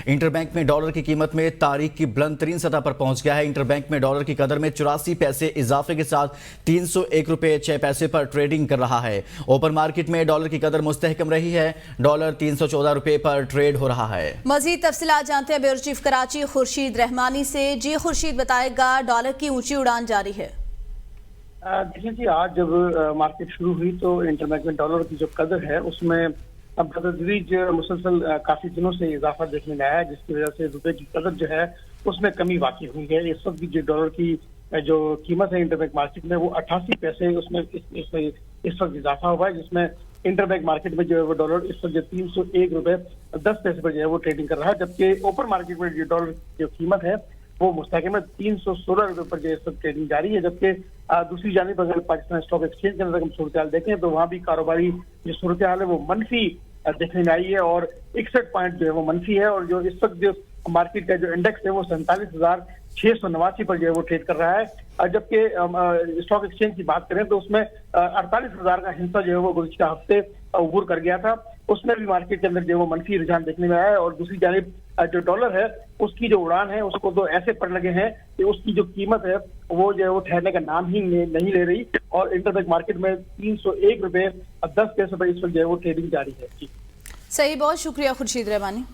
Interbank में dollar की कीमत में तारीख की बुलंद तरीन सतह पर पहुंच गया है। इंटरबैंक में डॉलर की कदर में 84 पैसे इजाफे के साथ 301 रुपए 6 पैसे पर ट्रेडिंग कर रहा है। ओपन मार्केट में डॉलर की कदर मुस्तहकम रही है। डॉलर 314 रुपए पर ट्रेड हो रहा है। मजीद तफसीलात जानते हैं ब्यूरो चीफ कराची खुर्शीद रहमानी से। जी खुर्शीद, बताएगा डॉलर की ऊंची उड़ान जारी है। देखिए जी, आज जब मार्केट शुरू हुई तो इंटरबैंक में डॉलर की जो कदर है उसमें अब बतदरीज मुसलसल काफी दिनों से इजाफा देखने में आया है, जिसकी वजह से रुपए की कदर जो है उसमें कमी वाकई हुई है। इस वक्त जो डॉलर की जो कीमत है इंटरबैंक मार्केट में वो 88 पैसे उसमें इस वक्त इजाफा हुआ है, जिसमें इंटरबैंक मार्केट में जो है वो डॉलर इस वक्त 301 रुपए 10 पैसे पर जो है वो ट्रेडिंग कर रहा है, जबकि ओपन मार्केट में जो डॉलर की जो कीमत है वो मुस्तहकम में 316 रुपए पर जो इस वक्त ट्रेडिंग जारी है। जबकि दूसरी जानिब अगर पाकिस्तान स्टॉक एक्सचेंज के अंदर हम सूरत देखें तो वहां भी कारोबारी जो सूरत हाल है वो मनफी देखने में आई है और 61 पॉइंट जो है वो मनफी है। और जो इस वक्त जो मार्केट का जो इंडेक्स है वो 47,689 पर जो है वो ट्रेड कर रहा है। जबकि स्टॉक एक्सचेंज की बात करें तो उसमें 48,000 का हिस्सा जो है वो गुज़िश्ता हफ्ते अबूर कर गया था, उसमें भी मार्केट के अंदर जो है वो मनफी रुझान देखने में आया है। और दूसरी जानिब जो डॉलर है उसकी जो उड़ान है उसको तो ऐसे पर लगे हैं कि उसकी जो कीमत है वो जो है वो ठहरने का नाम ही नहीं ले रही और इंटरबैंक मार्केट में 301 रुपए 10 पैसे पर इस वक्त जो है वो ट्रेडिंग जारी है। सही, बहुत शुक्रिया खुर्शीद रहमानी।